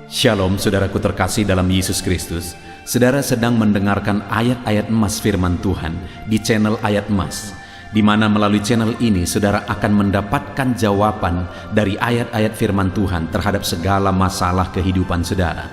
Shalom saudaraku terkasih dalam Yesus Kristus. Saudara sedang mendengarkan ayat-ayat emas firman Tuhan di channel Ayat Emas, di mana melalui channel ini saudara akan mendapatkan jawaban dari ayat-ayat firman Tuhan terhadap segala masalah kehidupan saudara.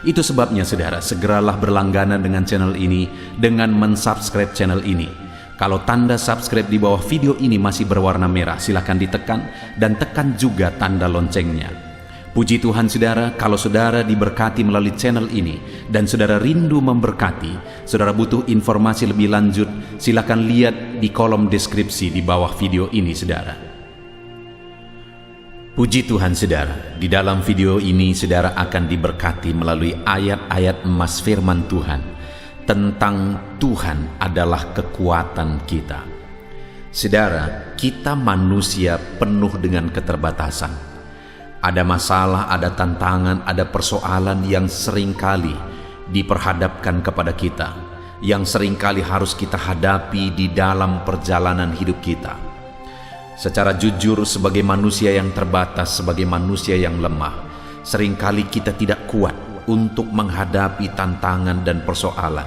Itu sebabnya saudara segeralah berlangganan dengan channel ini dengan mensubscribe channel ini. Kalau tanda subscribe di bawah video ini masih berwarna merah, silakan ditekan dan tekan juga tanda loncengnya. Puji Tuhan saudara, kalau saudara diberkati melalui channel ini dan saudara rindu memberkati, saudara butuh informasi lebih lanjut, silakan lihat di kolom deskripsi di bawah video ini saudara. Puji Tuhan saudara, di dalam video ini saudara akan diberkati melalui ayat-ayat emas firman Tuhan tentang Tuhan adalah kekuatan kita. Saudara, kita manusia penuh dengan keterbatasan. Ada masalah, ada tantangan, ada persoalan yang seringkali diperhadapkan kepada kita, yang seringkali harus kita hadapi di dalam perjalanan hidup kita. Secara jujur, sebagai manusia yang terbatas, sebagai manusia yang lemah, seringkali kita tidak kuat untuk menghadapi tantangan dan persoalan.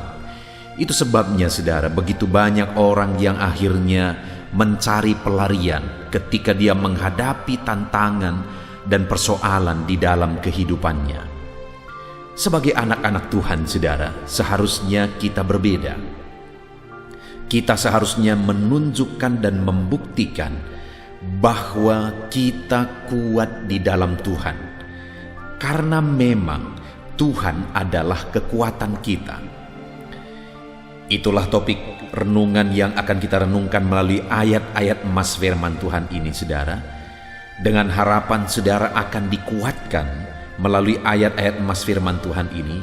Itu sebabnya saudara, begitu banyak orang yang akhirnya mencari pelarian ketika dia menghadapi tantangan dan persoalan di dalam kehidupannya. Sebagai anak-anak Tuhan saudara, seharusnya kita berbeda. Kita seharusnya menunjukkan dan membuktikan bahwa kita kuat di dalam Tuhan, karena memang Tuhan adalah kekuatan kita. Itulah topik renungan yang akan kita renungkan melalui ayat-ayat emas firman Tuhan ini saudara, dengan harapan saudara akan dikuatkan melalui ayat-ayat emas firman Tuhan ini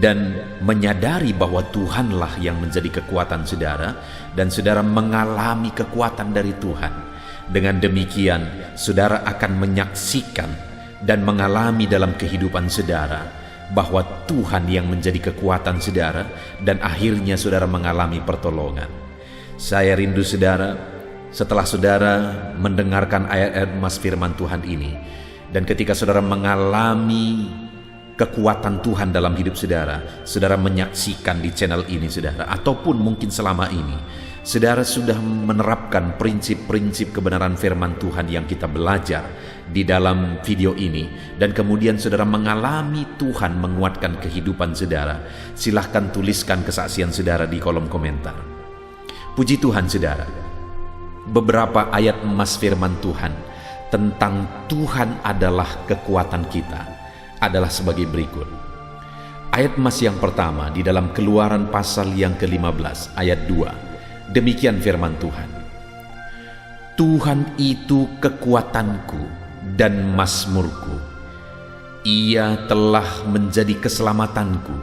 dan menyadari bahwa Tuhanlah yang menjadi kekuatan saudara dan saudara mengalami kekuatan dari Tuhan. Dengan demikian saudara akan menyaksikan dan mengalami dalam kehidupan saudara bahwa Tuhan yang menjadi kekuatan saudara dan akhirnya saudara mengalami pertolongan. Saya rindu saudara, setelah saudara mendengarkan ayat-ayat emas firman Tuhan ini, dan ketika saudara mengalami kekuatan Tuhan dalam hidup saudara, saudara menyaksikan di channel ini saudara, ataupun mungkin selama ini, saudara sudah menerapkan prinsip-prinsip kebenaran firman Tuhan yang kita belajar di dalam video ini, dan kemudian saudara mengalami Tuhan menguatkan kehidupan saudara, silahkan tuliskan kesaksian saudara di kolom komentar. Puji Tuhan saudara. Beberapa ayat emas firman Tuhan tentang Tuhan adalah kekuatan kita adalah sebagai berikut. Ayat emas yang pertama di dalam Keluaran pasal yang ke-15 ayat 2. Demikian firman Tuhan. Tuhan itu kekuatanku dan mazmurku. Ia telah menjadi keselamatanku.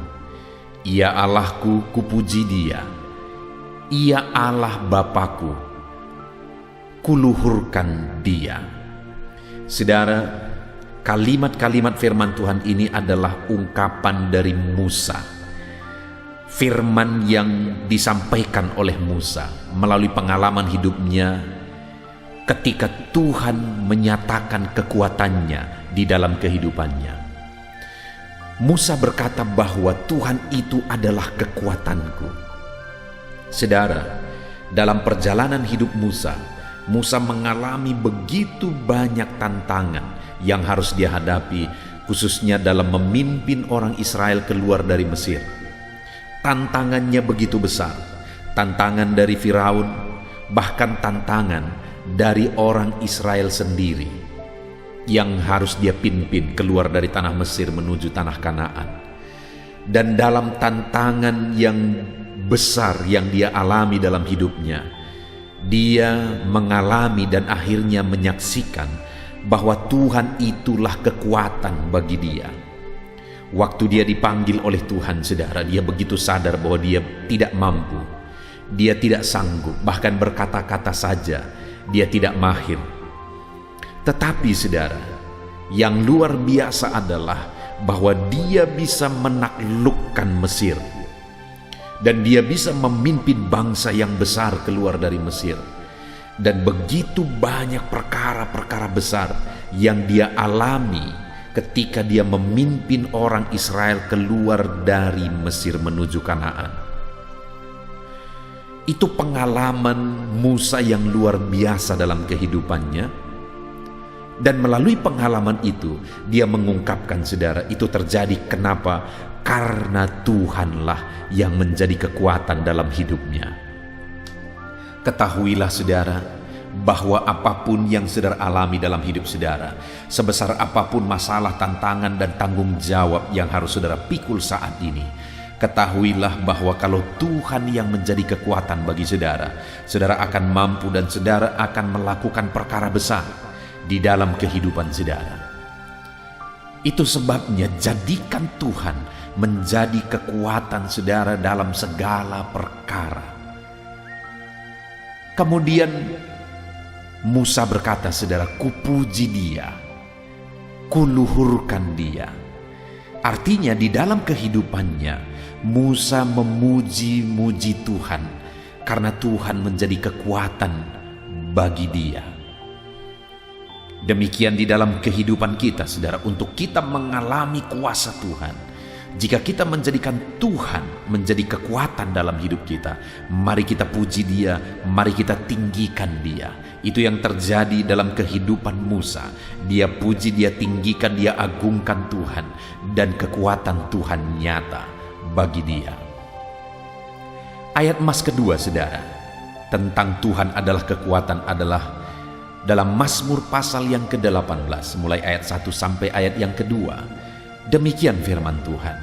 Ia Allahku, kupuji Dia. Ia Allah Bapakku, kuluhurkan Dia. Saudara, kalimat-kalimat firman Tuhan ini adalah ungkapan dari Musa. Firman yang disampaikan oleh Musa melalui pengalaman hidupnya ketika Tuhan menyatakan kekuatannya di dalam kehidupannya. Musa berkata bahwa Tuhan itu adalah kekuatanku. Saudara, dalam perjalanan hidup Musa mengalami begitu banyak tantangan yang harus dia hadapi, khususnya dalam memimpin orang Israel keluar dari Mesir. Tantangannya begitu besar, tantangan dari Firaun, bahkan tantangan dari orang Israel sendiri yang harus dia pimpin keluar dari tanah Mesir menuju tanah Kanaan. Dan dalam tantangan yang besar yang dia alami dalam hidupnya, dia mengalami dan akhirnya menyaksikan bahwa Tuhan itulah kekuatan bagi dia. Waktu dia dipanggil oleh Tuhan, saudara, dia begitu sadar bahwa dia tidak mampu, dia tidak sanggup, bahkan berkata-kata saja dia tidak mahir. Tetapi saudara, yang luar biasa adalah bahwa dia bisa menaklukkan Mesir. Dan dia bisa memimpin bangsa yang besar keluar dari Mesir. Dan begitu banyak perkara-perkara besar yang dia alami ketika dia memimpin orang Israel keluar dari Mesir menuju Kanaan. Itu pengalaman Musa yang luar biasa dalam kehidupannya, dan melalui pengalaman itu dia mengungkapkan, saudara, itu terjadi kenapa? Karena Tuhanlah yang menjadi kekuatan dalam hidupnya. Ketahuilah, saudara, bahwa apapun yang saudara alami dalam hidup saudara, sebesar apapun masalah, tantangan, dan tanggung jawab yang harus saudara pikul saat ini, ketahuilah bahwa kalau Tuhan yang menjadi kekuatan bagi saudara, saudara akan mampu dan saudara akan melakukan perkara besar di dalam kehidupan saudara. Itu sebabnya jadikan Tuhan menjadi kekuatan saudara dalam segala perkara. Kemudian Musa berkata, saudara, kupuji dia, kuluhurkan dia. Artinya di dalam kehidupannya Musa memuji-muji Tuhan karena Tuhan menjadi kekuatan bagi dia. Demikian di dalam kehidupan kita, saudara, untuk kita mengalami kuasa Tuhan. Jika kita menjadikan Tuhan menjadi kekuatan dalam hidup kita, mari kita puji dia, mari kita tinggikan dia. Itu yang terjadi dalam kehidupan Musa. Dia puji, dia tinggikan, dia agungkan Tuhan, dan kekuatan Tuhan nyata bagi dia. Ayat emas kedua, saudara, tentang Tuhan adalah kekuatan adalah dalam Mazmur pasal yang ke-18, mulai ayat 1 sampai ayat yang kedua. Demikian firman Tuhan.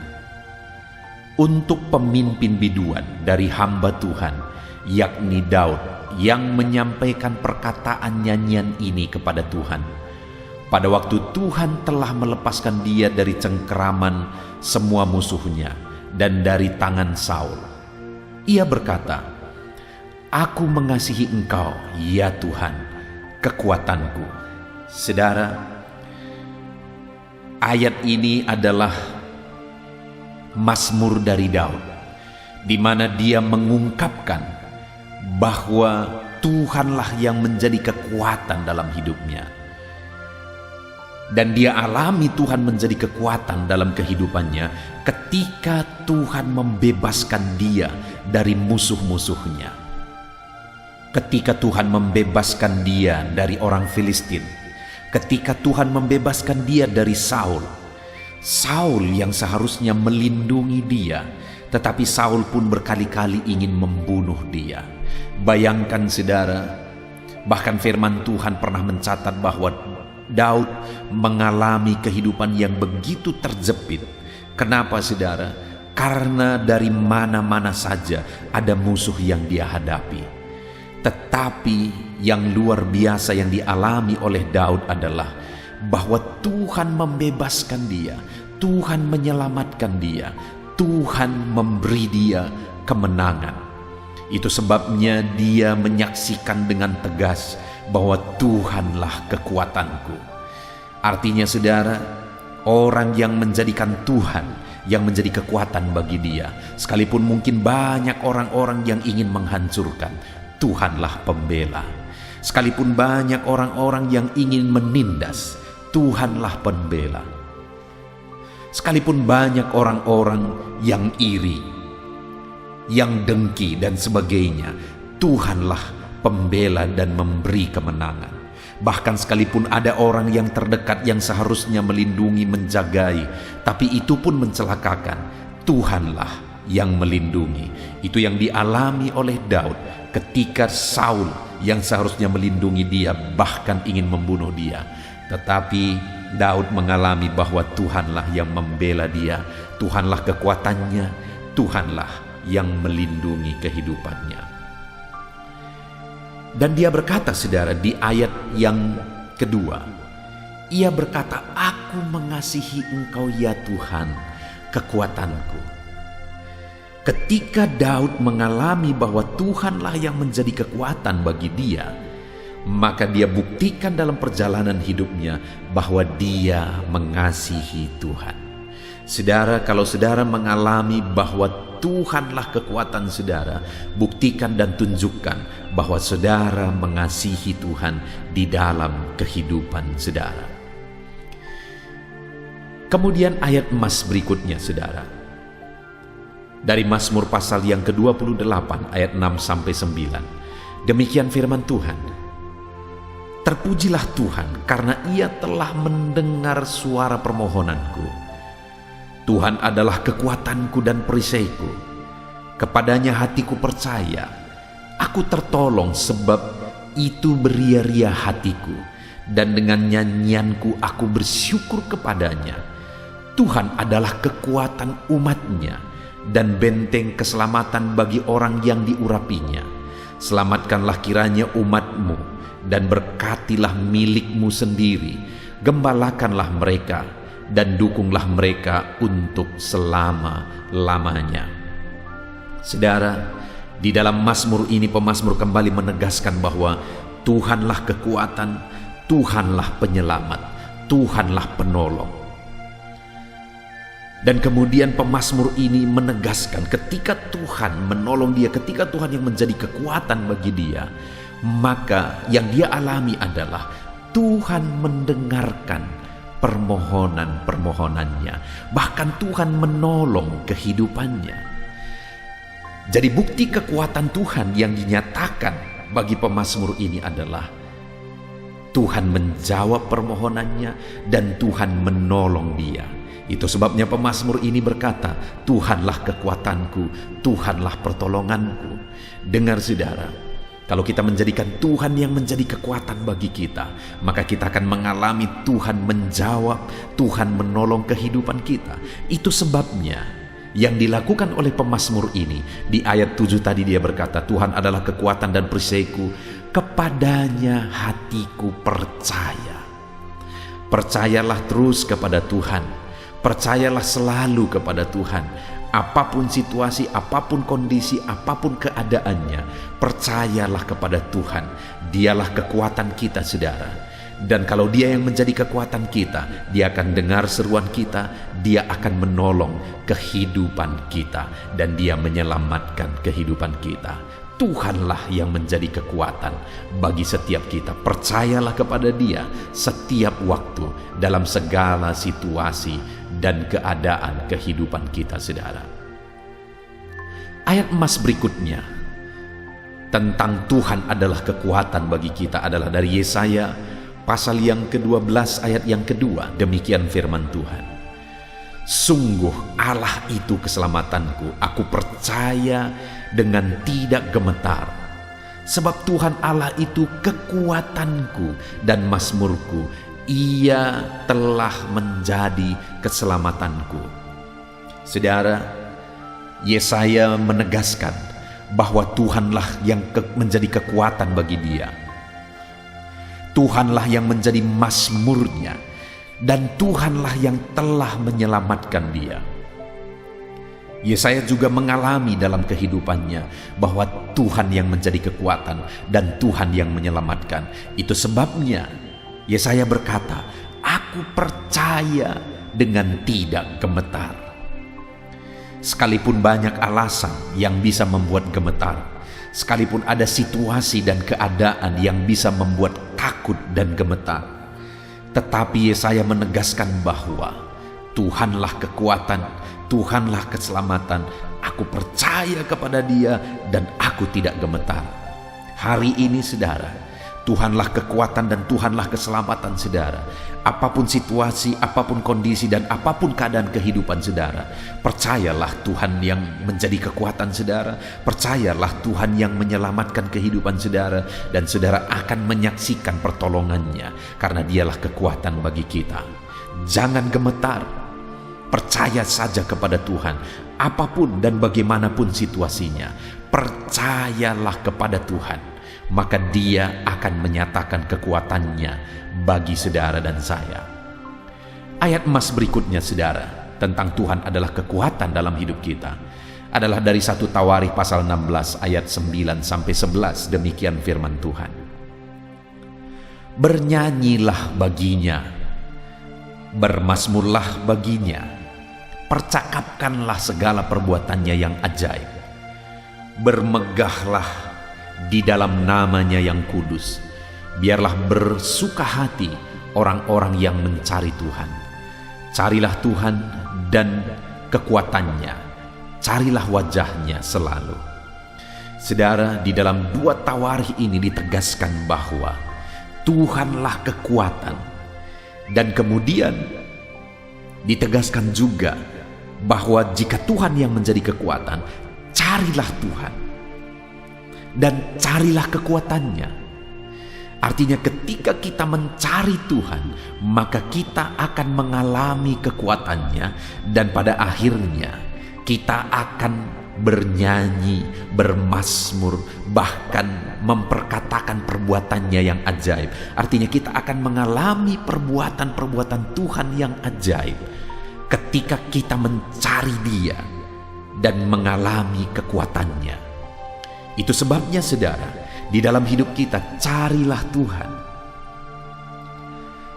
Untuk pemimpin biduan dari hamba Tuhan, yakni Daud, yang menyampaikan perkataan nyanyian ini kepada Tuhan, pada waktu Tuhan telah melepaskan dia dari cengkeraman semua musuhnya dan dari tangan Saul. Ia berkata, "Aku mengasihi Engkau, ya Tuhan, kekuatanku." Saudara, ayat ini adalah Mazmur dari Daud, di mana dia mengungkapkan bahwa Tuhanlah yang menjadi kekuatan dalam hidupnya. Dan dia alami Tuhan menjadi kekuatan dalam kehidupannya ketika Tuhan membebaskan dia dari musuh-musuhnya. Ketika Tuhan membebaskan dia dari orang Filistin, ketika Tuhan membebaskan dia dari Saul yang seharusnya melindungi dia, tetapi Saul pun berkali-kali ingin membunuh dia. Bayangkan, saudara, bahkan firman Tuhan pernah mencatat bahwa Daud mengalami kehidupan yang begitu terjepit. Kenapa, saudara? Karena dari mana-mana saja ada musuh yang dia hadapi. Tetapi yang luar biasa yang dialami oleh Daud adalah bahwa Tuhan membebaskan dia, Tuhan menyelamatkan dia, Tuhan memberi dia kemenangan. Itu sebabnya dia menyaksikan dengan tegas bahwa Tuhanlah kekuatanku. Artinya, saudara, orang yang menjadikan Tuhan yang menjadi kekuatan bagi dia, sekalipun mungkin banyak orang-orang yang ingin menghancurkan, Tuhanlah pembela. Sekalipun banyak orang-orang yang ingin menindas, Tuhanlah pembela. Sekalipun banyak orang-orang yang iri, yang dengki dan sebagainya, Tuhanlah pembela dan memberi kemenangan. Bahkan sekalipun ada orang yang terdekat yang seharusnya melindungi, menjagai, tapi itu pun mencelakakan, Tuhanlah yang melindungi. Itu yang dialami oleh Daud ketika Saul yang seharusnya melindungi dia bahkan ingin membunuh dia. Tetapi Daud mengalami bahwa Tuhanlah yang membela dia, Tuhanlah kekuatannya, Tuhanlah yang melindungi kehidupannya. Dan dia berkata, saudara, di ayat yang kedua, ia berkata, "Aku mengasihi Engkau, ya Tuhan, kekuatanku." Ketika Daud mengalami bahwa Tuhanlah yang menjadi kekuatan bagi dia, maka dia buktikan dalam perjalanan hidupnya bahwa dia mengasihi Tuhan. Saudara, kalau saudara mengalami bahwa Tuhanlah kekuatan saudara, buktikan dan tunjukkan bahwa saudara mengasihi Tuhan di dalam kehidupan saudara. Kemudian ayat emas berikutnya, saudara. Dari Mazmur pasal yang ke-28 ayat 6-9. Demikian firman Tuhan. Terpujilah Tuhan karena Ia telah mendengar suara permohonanku. Tuhan adalah kekuatanku dan perisaiku. Kepadanya hatiku percaya. Aku tertolong sebab itu beria-ria hatiku. Dan dengan nyanyianku aku bersyukur kepadanya. Tuhan adalah kekuatan umatnya dan benteng keselamatan bagi orang yang diurapinya. Selamatkanlah kiranya umatmu dan berkatilah milikmu sendiri. Gembalakanlah mereka dan dukunglah mereka untuk selama-lamanya. Saudara, di dalam Mazmur ini pemazmur kembali menegaskan bahwa Tuhanlah kekuatan, Tuhanlah penyelamat, Tuhanlah penolong. Dan kemudian pemazmur ini menegaskan ketika Tuhan menolong dia, ketika Tuhan yang menjadi kekuatan bagi dia, maka yang dia alami adalah Tuhan mendengarkan permohonan-permohonannya. Bahkan Tuhan menolong kehidupannya. Jadi bukti kekuatan Tuhan yang dinyatakan bagi pemazmur ini adalah Tuhan menjawab permohonannya dan Tuhan menolong dia. Itu sebabnya pemazmur ini berkata, Tuhanlah kekuatanku, Tuhanlah pertolonganku. Dengar saudara, kalau kita menjadikan Tuhan yang menjadi kekuatan bagi kita, maka kita akan mengalami Tuhan menjawab, Tuhan menolong kehidupan kita. Itu sebabnya yang dilakukan oleh pemazmur ini, di ayat 7 tadi dia berkata, Tuhan adalah kekuatan dan perisaiku, kepadanya hatiku percaya. Percayalah terus kepada Tuhan. Percayalah selalu kepada Tuhan. Apapun situasi, apapun kondisi, apapun keadaannya, percayalah kepada Tuhan. Dialah kekuatan kita, saudara. Dan kalau Dia yang menjadi kekuatan kita, Dia akan dengar seruan kita, Dia akan menolong kehidupan kita, dan Dia menyelamatkan kehidupan kita. Tuhanlah yang menjadi kekuatan bagi setiap kita. Percayalah kepada Dia setiap waktu dalam segala situasi dan keadaan kehidupan kita, saudara. Ayat emas berikutnya tentang Tuhan adalah kekuatan bagi kita adalah dari Yesaya pasal yang ke-12 ayat yang kedua. Demikian firman Tuhan. Sungguh Allah itu keselamatanku, aku percaya dengan tidak gemetar. Sebab Tuhan Allah itu kekuatanku dan mazmurku, Ia telah menjadi keselamatanku. Saudara, Yesaya menegaskan bahwa Tuhanlah yang menjadi kekuatan bagi dia. Tuhanlah yang menjadi mazmurnya, dan Tuhanlah yang telah menyelamatkan dia. Yesaya juga mengalami dalam kehidupannya bahwa Tuhan yang menjadi kekuatan dan Tuhan yang menyelamatkan. Itu sebabnya Yesaya berkata, aku percaya dengan tidak gemetar. Sekalipun banyak alasan yang bisa membuat gemetar, sekalipun ada situasi dan keadaan yang bisa membuat takut dan gemetar, tetapi Yesaya menegaskan bahwa Tuhanlah kekuatan, Tuhanlah keselamatan. Aku percaya kepada Dia dan aku tidak gemetar. Hari ini saudara, Tuhanlah kekuatan dan Tuhanlah keselamatan saudara. Apapun situasi, apapun kondisi, dan apapun keadaan kehidupan saudara, percayalah Tuhan yang menjadi kekuatan saudara. Percayalah Tuhan yang menyelamatkan kehidupan saudara, dan saudara akan menyaksikan pertolongannya karena Dialah kekuatan bagi kita. Jangan gemetar, percaya saja kepada Tuhan. Apapun dan bagaimanapun situasinya, percayalah kepada Tuhan, maka Dia akan menyatakan kekuatannya bagi saudara dan saya. Ayat emas berikutnya saudara, tentang Tuhan adalah kekuatan dalam hidup kita, adalah dari 1 Tawarikh pasal 16 ayat 9-11. Demikian firman Tuhan. Bernyanyilah baginya, bermazmurlah baginya, percakapkanlah segala perbuatannya yang ajaib, bermegahlah di dalam namanya yang kudus. Biarlah bersuka hati orang-orang yang mencari Tuhan. Carilah Tuhan dan kekuatannya, carilah wajahnya selalu. Saudara, di dalam 2 tawarikh ini ditegaskan bahwa Tuhanlah kekuatan, dan kemudian ditegaskan juga bahwa jika Tuhan yang menjadi kekuatan, carilah Tuhan dan carilah kekuatannya. Artinya ketika kita mencari Tuhan, maka kita akan mengalami kekuatannya, dan pada akhirnya kita akan bernyanyi, bermazmur, bahkan memperkatakan perbuatannya yang ajaib. Artinya kita akan mengalami perbuatan-perbuatan Tuhan yang ajaib ketika kita mencari Dia dan mengalami kekuatannya. Itu sebabnya saudara, di dalam hidup kita carilah Tuhan.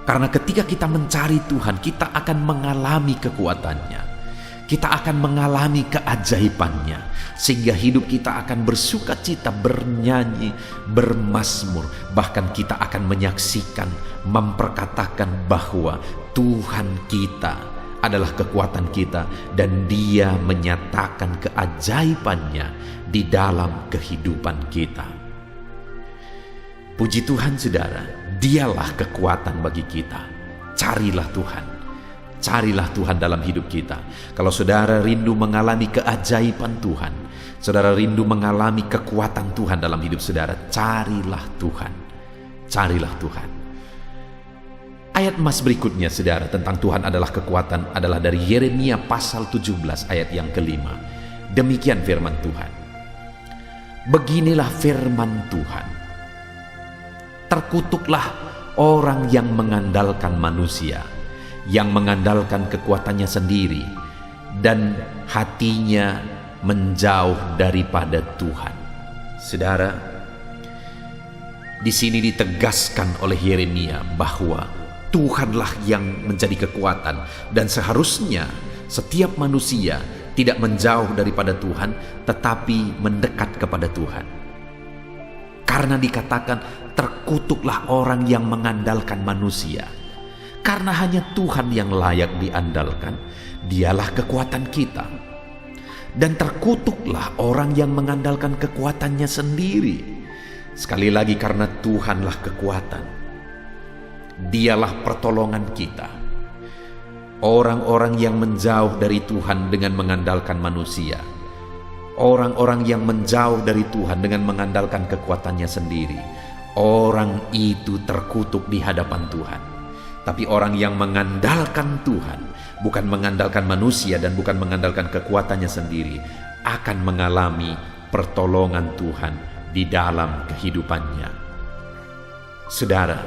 Karena ketika kita mencari Tuhan, kita akan mengalami kekuatannya. Kita akan mengalami keajaibannya, sehingga hidup kita akan bersuka cita, bernyanyi, bermazmur. Bahkan kita akan menyaksikan, memperkatakan bahwa Tuhan kita adalah kekuatan kita, dan Dia menyatakan keajaibannya di dalam kehidupan kita. Puji Tuhan saudara, Dialah kekuatan bagi kita. Carilah Tuhan. Carilah Tuhan dalam hidup kita. Kalau saudara rindu mengalami keajaiban Tuhan, saudara rindu mengalami kekuatan Tuhan dalam hidup saudara, carilah Tuhan. Carilah Tuhan. Ayat emas berikutnya saudara tentang Tuhan adalah kekuatan adalah dari Yeremia pasal 17 ayat yang ke-5. Demikian firman Tuhan. Beginilah firman Tuhan. Terkutuklah orang yang mengandalkan manusia, yang mengandalkan kekuatannya sendiri, dan hatinya menjauh daripada Tuhan. Saudara, di sini ditegaskan oleh Yeremia bahwa Tuhanlah yang menjadi kekuatan, dan seharusnya setiap manusia tidak menjauh daripada Tuhan, tetapi mendekat kepada Tuhan. Karena dikatakan terkutuklah orang yang mengandalkan manusia. Karena hanya Tuhan yang layak diandalkan, Dialah kekuatan kita. Dan terkutuklah orang yang mengandalkan kekuatannya sendiri. Sekali lagi, karena Tuhanlah kekuatan, Dialah pertolongan kita. Orang-orang yang menjauh dari Tuhan dengan mengandalkan manusia, orang-orang yang menjauh dari Tuhan dengan mengandalkan kekuatannya sendiri, orang itu terkutuk di hadapan Tuhan. Tapi orang yang mengandalkan Tuhan, bukan mengandalkan manusia dan bukan mengandalkan kekuatannya sendiri, akan mengalami pertolongan Tuhan di dalam kehidupannya. Saudara,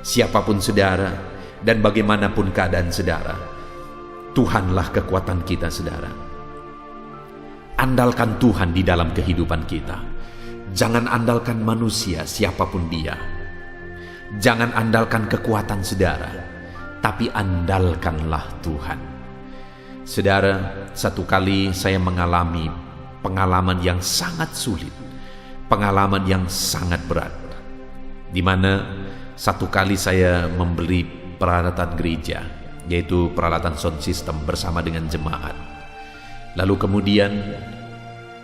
siapapun saudara dan bagaimanapun keadaan saudara, Tuhanlah kekuatan kita saudara. Andalkan Tuhan di dalam kehidupan kita. Jangan andalkan manusia siapapun dia. Jangan andalkan kekuatan saudara, tapi andalkanlah Tuhan. Saudara, satu kali saya mengalami pengalaman yang sangat sulit, pengalaman yang sangat berat, di mana satu kali saya membeli peralatan gereja, yaitu peralatan sound system bersama dengan jemaat. Lalu kemudian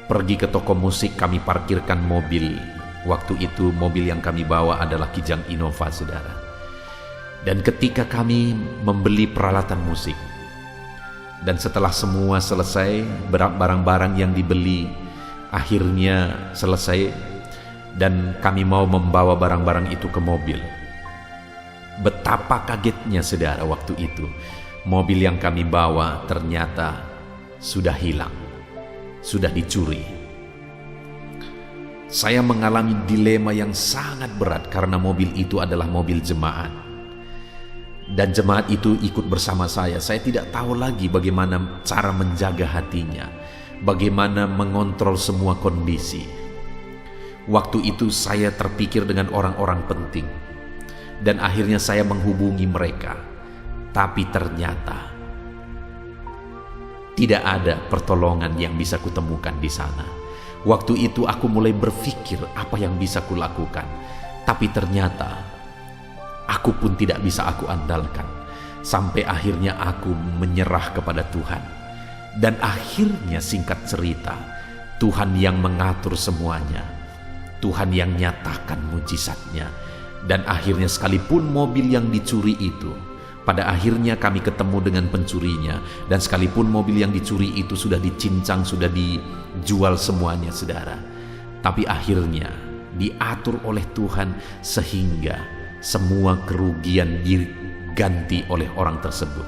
pergi ke toko musik, kami parkirkan mobil. Waktu itu mobil yang kami bawa adalah Kijang Innova, saudara. Dan ketika kami membeli peralatan musik, dan setelah semua selesai, barang-barang yang dibeli akhirnya selesai, dan kami mau membawa barang-barang itu ke mobil. Betapa kagetnya saudara waktu itu. Mobil yang kami bawa ternyata sudah hilang, sudah dicuri. Saya mengalami dilema yang sangat berat karena mobil itu adalah mobil jemaat. Dan jemaat itu ikut bersama saya. Saya tidak tahu lagi bagaimana cara menjaga hatinya, bagaimana mengontrol semua kondisi. Waktu itu saya terpikir dengan orang-orang penting, dan akhirnya saya menghubungi mereka. Tapi ternyata tidak ada pertolongan yang bisa kutemukan di sana. Waktu itu aku mulai berpikir apa yang bisa kulakukan, tapi ternyata aku pun tidak bisa aku andalkan. Sampai akhirnya aku menyerah kepada Tuhan. Dan akhirnya singkat cerita, Tuhan yang mengatur semuanya. Tuhan yang nyatakan mujizatnya. Dan akhirnya sekalipun mobil yang dicuri itu, pada akhirnya kami ketemu dengan pencurinya. Dan sekalipun mobil yang dicuri itu sudah dicincang, sudah dijual semuanya, saudara. Tapi akhirnya diatur oleh Tuhan sehingga semua kerugian diganti oleh orang tersebut.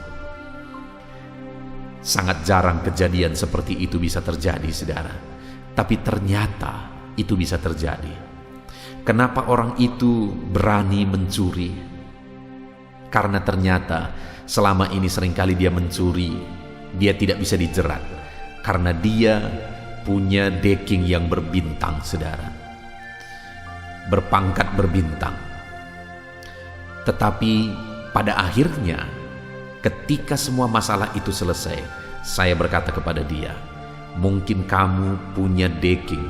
Sangat jarang kejadian seperti itu bisa terjadi, saudara. Tapi ternyata itu bisa terjadi. Kenapa orang itu berani mencuri? Karena ternyata selama ini seringkali dia mencuri, dia tidak bisa dijerat. Karena dia punya deking yang berbintang, saudara. Berpangkat berbintang. Tetapi pada akhirnya ketika semua masalah itu selesai, saya berkata kepada dia, mungkin kamu punya deking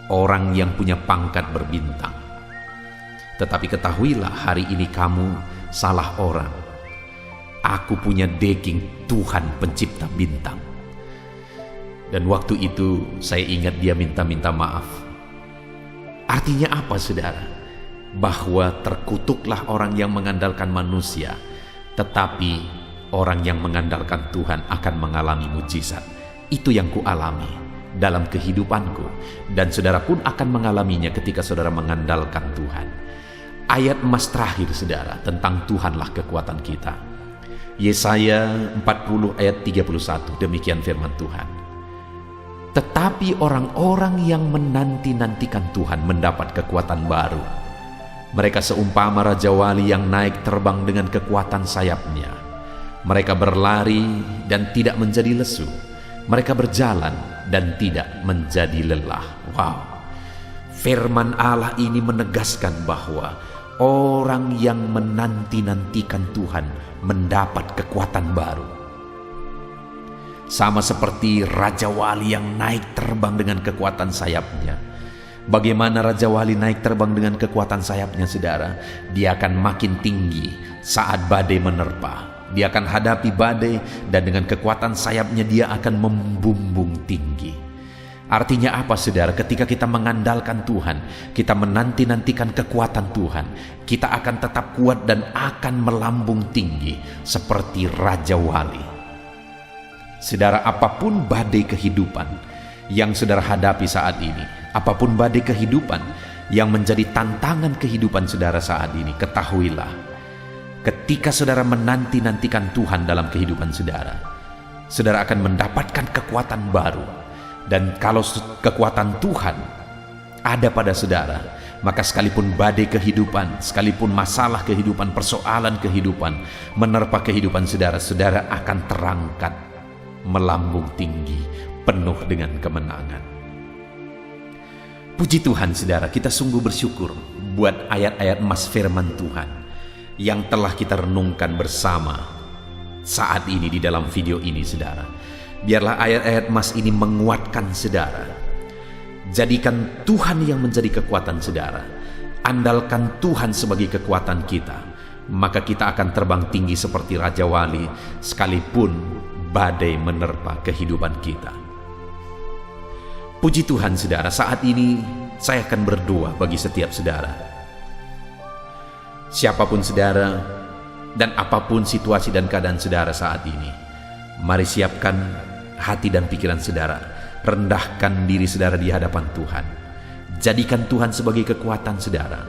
orang yang punya pangkat berbintang. Tetapi ketahuilah hari ini kamu salah orang. Aku punya deking Tuhan pencipta bintang. Dan waktu itu saya ingat dia minta maaf. Artinya apa, saudara? Bahwa terkutuklah orang yang mengandalkan manusia, tetapi orang yang mengandalkan Tuhan akan mengalami mujizat. Itu yang kualami dalam kehidupanku, dan saudara pun akan mengalaminya ketika saudara mengandalkan Tuhan. Ayat emas terakhir, saudara, tentang Tuhanlah kekuatan kita. Yesaya 40 ayat 31, demikian firman Tuhan. Tetapi orang-orang yang menanti-nantikan Tuhan mendapat kekuatan baru. Mereka seumpama Raja Wali yang naik terbang dengan kekuatan sayapnya. Mereka berlari dan tidak menjadi lesu. Mereka berjalan dan tidak menjadi lelah. Wow. Firman Allah ini menegaskan bahwa orang yang menanti-nantikan Tuhan mendapat kekuatan baru. Sama seperti Raja Wali yang naik terbang dengan kekuatan sayapnya. Bagaimana Raja Wali naik terbang dengan kekuatan sayapnya, saudara? Dia akan makin tinggi saat badai menerpa. Dia akan hadapi badai dan dengan kekuatan sayapnya dia akan membumbung tinggi. Artinya apa, saudara? Ketika kita mengandalkan Tuhan, kita menanti-nantikan kekuatan Tuhan, kita akan tetap kuat dan akan melambung tinggi seperti Raja Wali. Saudara, apapun badai kehidupan yang saudara hadapi saat ini, apapun badai kehidupan yang menjadi tantangan kehidupan saudara saat ini, ketahuilah, ketika saudara menanti-nantikan Tuhan dalam kehidupan saudara, saudara akan mendapatkan kekuatan baru. Dan kalau kekuatan Tuhan ada pada saudara, maka sekalipun badai kehidupan, sekalipun masalah kehidupan, persoalan kehidupan menerpa kehidupan saudara, saudara akan terangkat melambung tinggi, penuh dengan kemenangan. Puji Tuhan, saudara, kita sungguh bersyukur buat ayat-ayat emas firman Tuhan yang telah kita renungkan bersama saat ini di dalam video ini, saudara. Biarlah ayat-ayat emas ini menguatkan saudara. Jadikan Tuhan yang menjadi kekuatan saudara. Andalkan Tuhan sebagai kekuatan kita. Maka kita akan terbang tinggi seperti Raja Wali sekalipun badai menerpa kehidupan kita. Puji Tuhan, saudara, saat ini saya akan berdoa bagi setiap saudara. Siapapun saudara dan apapun situasi dan keadaan saudara saat ini, mari siapkan hati dan pikiran saudara. Rendahkan diri saudara di hadapan Tuhan. Jadikan Tuhan sebagai kekuatan saudara.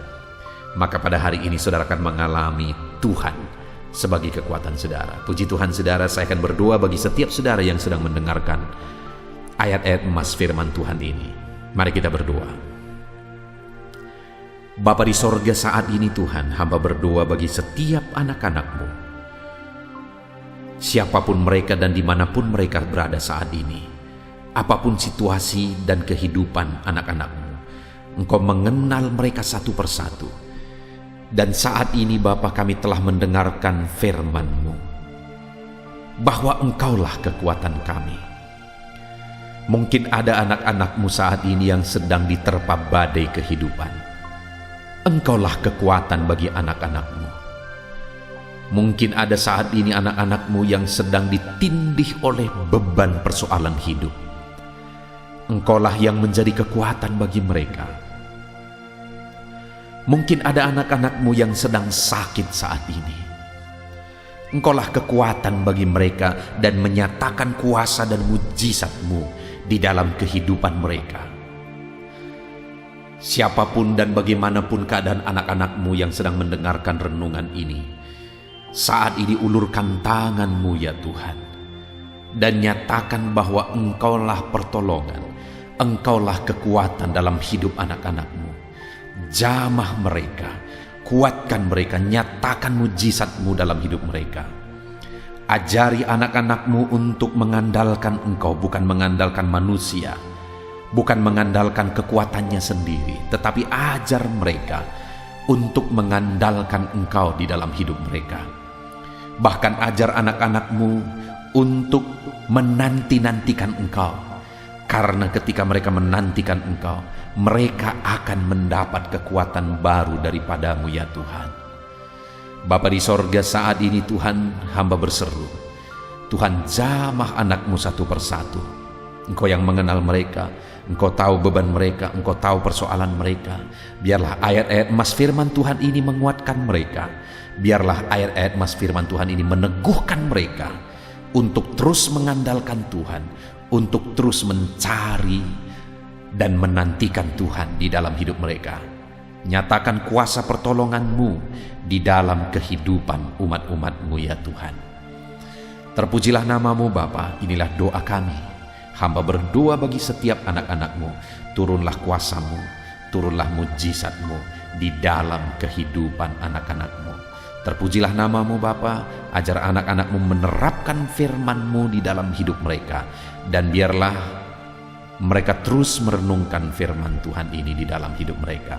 Maka pada hari ini saudara akan mengalami Tuhan sebagai kekuatan saudara. Puji Tuhan, saudara, saya akan berdoa bagi setiap saudara yang sedang mendengarkan ayat-ayat emas firman Tuhan ini. Mari kita berdoa. Bapa di sorga, saat ini Tuhan, hamba berdoa bagi setiap anak-anak-Mu. Siapapun mereka dan dimanapun mereka berada saat ini, apapun situasi dan kehidupan anak-anak-Mu, Engkau mengenal mereka satu persatu. Dan saat ini Bapa, kami telah mendengarkan firman-Mu bahwa Engkaulah kekuatan kami. Mungkin ada anak-anak-Mu saat ini yang sedang diterpa badai kehidupan. Engkaulah kekuatan bagi anak-anak-Mu. Mungkin ada saat ini anak-anakmu yang sedang ditindih oleh beban persoalan hidup. Engkaulah yang menjadi kekuatan bagi mereka. Mungkin ada anak-anakmu yang sedang sakit saat ini. Engkaulah kekuatan bagi mereka dan menyatakan kuasa dan mujizat-Mu di dalam kehidupan mereka. Siapapun dan bagaimanapun keadaan anak-anakmu yang sedang mendengarkan renungan ini, saat ini ulurkan tangan-Mu ya Tuhan, dan nyatakan bahwa Engkaulah pertolongan, Engkaulah kekuatan dalam hidup anak-anak-Mu. Jamah mereka, kuatkan mereka, nyatakan mujizat-Mu dalam hidup mereka. Ajari anak-anak-Mu untuk mengandalkan Engkau, bukan mengandalkan manusia, bukan mengandalkan kekuatannya sendiri, tetapi ajar mereka untuk mengandalkan Engkau di dalam hidup mereka. Bahkan ajar anak-anak-Mu untuk menanti-nantikan Engkau, karena ketika mereka menantikan Engkau, mereka akan mendapat kekuatan baru daripada-Mu ya Tuhan. Bapa di sorga, saat ini Tuhan, hamba berseru, Tuhan jamah anak-Mu satu persatu. Engkau yang mengenal mereka, Engkau tahu beban mereka, Engkau tahu persoalan mereka. Biarlah ayat-ayat emas firman Tuhan ini menguatkan mereka. Biarlah ayat-ayat emas firman Tuhan ini meneguhkan mereka untuk terus mengandalkan Tuhan, untuk terus mencari dan menantikan Tuhan di dalam hidup mereka. Nyatakan kuasa pertolongan-Mu di dalam kehidupan umat-umat-Mu ya Tuhan. Terpujilah nama-Mu Bapa, inilah doa kami. Hamba berdoa bagi setiap anak-anak-Mu, turunlah kuasa-Mu, turunlah mujizat-Mu di dalam kehidupan anak-anak-Mu. Terpujilah nama-Mu Bapa, ajar anak-anak-Mu menerapkan firman-Mu di dalam hidup mereka, dan biarlah mereka terus merenungkan firman Tuhan ini di dalam hidup mereka.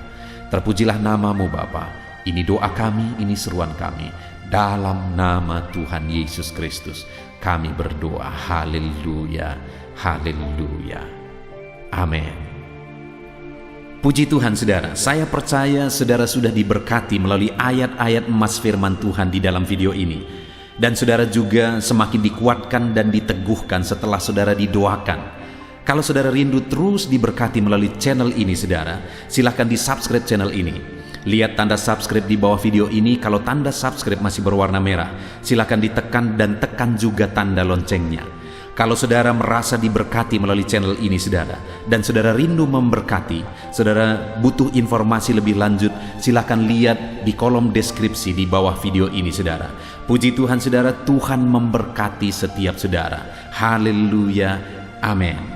Terpujilah nama-Mu Bapa, ini doa kami, ini seruan kami, dalam nama Tuhan Yesus Kristus kami berdoa. Haleluya, haleluya, amin. Puji Tuhan saudara, saya percaya saudara sudah diberkati melalui ayat-ayat emas firman Tuhan di dalam video ini. Dan saudara juga semakin dikuatkan dan diteguhkan setelah saudara didoakan. Kalau saudara rindu terus diberkati melalui channel ini saudara, silahkan di subscribe channel ini. Lihat tanda subscribe di bawah video ini. Kalau tanda subscribe masih berwarna merah, silahkan ditekan dan tekan juga tanda loncengnya. Kalau saudara merasa diberkati melalui channel ini saudara, dan saudara rindu memberkati, saudara butuh informasi lebih lanjut, silakan lihat di kolom deskripsi di bawah video ini saudara. Puji Tuhan saudara, Tuhan memberkati setiap saudara. Haleluya, amin.